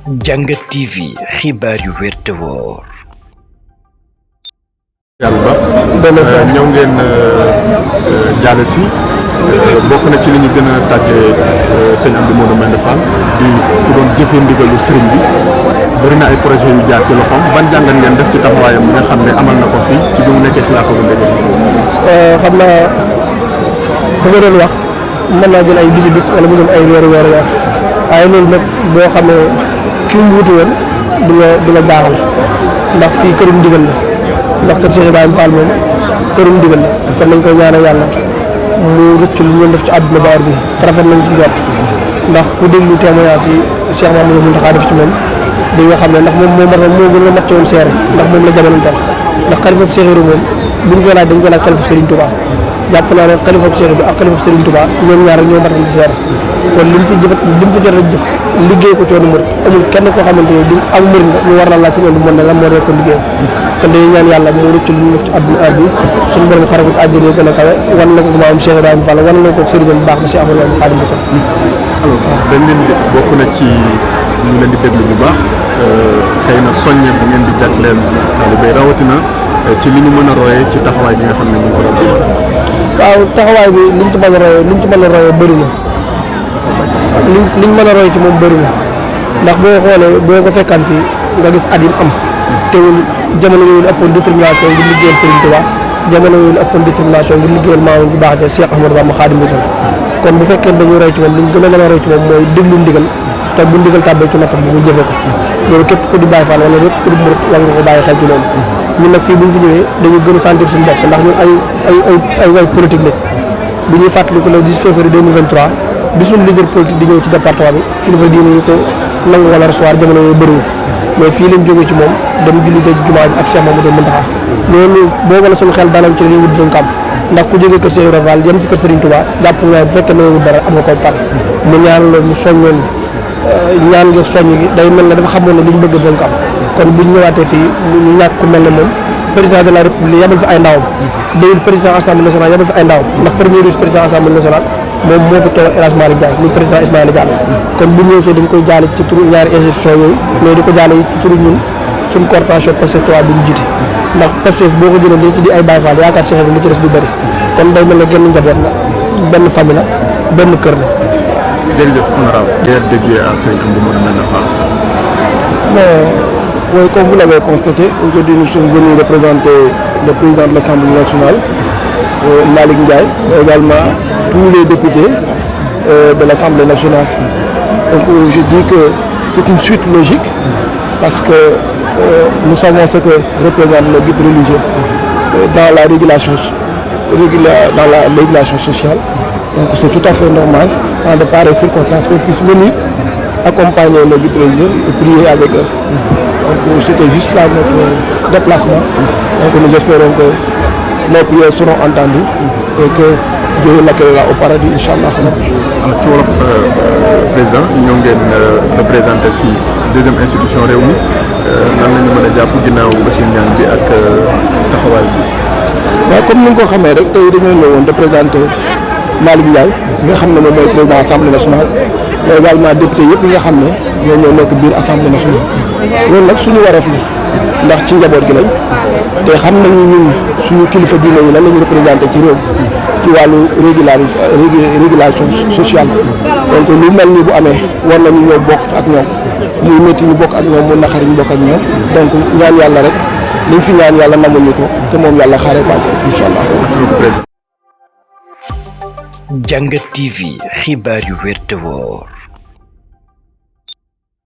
Jàngat TV xibaar yu wér te wóor. yàlla ba ñëw ngeen jaale si bokk na ci li ñu gën a tàggee sëñ Amdi Modou Mbenda Fall di ku doon jëfee ndigalu sëriñ bi bëri na ay projet yu jaar ci loxoom ban jàngat ngeen def ci taxawaayam bi nga xam ne amal na ko fii ci bi mu nekkee xilaafa bu ndege. xam naa ku ma doon wax mën naa jël ay bis wala mu jël ay weer waaye loolu nag boo xamee ki mu wutu woon du la jaaxal ndax fii kërum ndigal la ndax kër Cheikh Ibrahima Fall moom kërum ndigal la kon nañ koy ñaanal yàlla mu rëcc lu ñu def ci àdduna baar bi te rafet nañ ci jot ndax ku déglu témoignage yi Cheikh Mamadou Mountakha def ci moom di nga xam ne ndax moom moo gën a mat ci moom seere ndax moom la jamono dal ndax xalifab Cheikh Ibrahima moom buñ ko laaj dañ ko laaj xalifab Serigne Touba jàpp naa ne xalifab Cheikh bi ak xalifab Serigne Touba ñoom ñaar ñoo matal di seere kon li mu fi jot a jëf liggéey ko coonu murid amul kenn koo xamante ne di ak murid nga ñu war na laaj si ñoom du mën ne lan moo nekk liggéeyam kon dañuy ñaan yàlla mu rëcc lu ñu def ci àdduna aar bi suñu borom xare ko ci àddina yi gën a kawe wan na ko maam Cheikh Ibrahima Fall wan na ko sëriñam bu baax na si Ahmadou Bamba Xaadimu Rasuul. alors dañ leen di bokk na ci ñu leen di déglu bu baax xëy na soññe bu ngeen di jagleel taalibe rawatina ci li ñu mën a royee ci taxawaay bi nga xam ne ñu ngi ko doon. waaw taxawaay bi liñ ci mën a royee bëri na liñ mën a royee ci moom bëri na ndax boo xoolee boo ko fekkaan fii nga gis at yi am teewul jamono yooyu ëppoon détermination ngir liggéeyal Serigne Touba jamono yooyu ëppoon détermination ngir liggéeyal maamam bu baax de Cheikh Ahmadou Bamba Xaadimu Rasuul kon bu fekkee dañuy roy ci moom liñ gën a mën a roy ci moom mooy déglu ndigal te bu ndigal tàbbee ci noppam bu mu jëfee ko loolu képp ku di Baay Faal wala képp ku di murit war nga ko bàyyi xel ci loolu ñun nag fii bu ñu fi ñëwee dañuy gën a sentir suñu bopp ndax ñun ay way politique lañ bu ñuy fàttaliku le 10 février 2023 bi suñu leader politique di ñëw ci département bi kilifa diine yi ko nangu wala recevoir jamono yooyu bëriwul mais fii lañ jógee ci moom dem jullite jumaa ji ak Cheikh Mamadou Mountakha loolu boobu la suñu xel dalal ci li ñu wut dañ ko am ndax ku jógee kër Cheikh Ibrahima Fall jëm ci kër Serigne Touba jàpp nga bu fekkee ne dara am nga koy pare mu ñaan la mu soññoon ñaan nga soññ gi day mel ne dafa xamoon ne li ñu bëgg dañ ko am kon buñ ñëwaatee fii ñu ñàkk ku mel ne moom président de la république yabal fi ay ndawam dayul président assemblée nationale yabal fi ay ndawam ndax premier vice président assemblée nationale moom moo fi teewal El Hadj Malick Ndiaye muy président Ismaïla Diallo kon bu ñëwee fii dañ koy jaale ci turu ñaari institution yooyu mais di ko jaale ci turu ñun suñ corporation Pastef Touba bi ñu jiite ndax Pastef boo ko jëlee li ci di ay Baye Fall yaakaar Cheikh bi li ci des du bëri kon day mel ne genn njaboot la benn famille la benn kër la. jërëjëf honorable ngeen déggee à sëñ Amdi Modou Mbenda Fall. Oui, comme vous l'avez constaté, aujourd'hui nous sommes venus représenter le président de l'Assemblée nationale, Malick Ndiaye, mais également tous les députés de l'Assemblée nationale. Donc je dis que c'est une suite logique parce que nous savons ce que représente le guide religieux dans la régulation sociale. Donc c'est tout à fait normal en de pareilles circonstances qu'on puisse venir accompagner le guide religieux et prier avec eux. Donc c'était juste là notre déplacement. Donc nous espérons que nos prières seront entendues et que Dieu l'accueillera au paradis, Inch'Allah. alors ci wolof président ñoo ngeen représenté si deuxième institution réew mi nan la ñu mën a jàpp ginnaaw Bassirou Niang bi ak taxawaay bi. waaw comme ni nga ko xamee rek tey dañoo ñëwoon représenté Malick Ndiaye mi nga xam ne moom mooy président assemblée nationale mais également député yëpp yi nga xam ne ñoo nekk biir assemblée nationale loolu nag suñu wareef la ndax ci njaboot gi lañ te xam nañu ñun suñu kilifa diine yi lan la ñu représenté ci réew ci wàllu régulation sociale donc lu mel ni bu amee war nañu ñëw bokk ak ñoom muy métti ñu bokk ak ñoom mu naqari ñu bokk ak ñoom donc ñaan yàlla rek liñ fi ñaan yàlla namuñu ko te moom yàlla xaaree baax incha allah. Jàngat TV xibaar yu wér te wóor.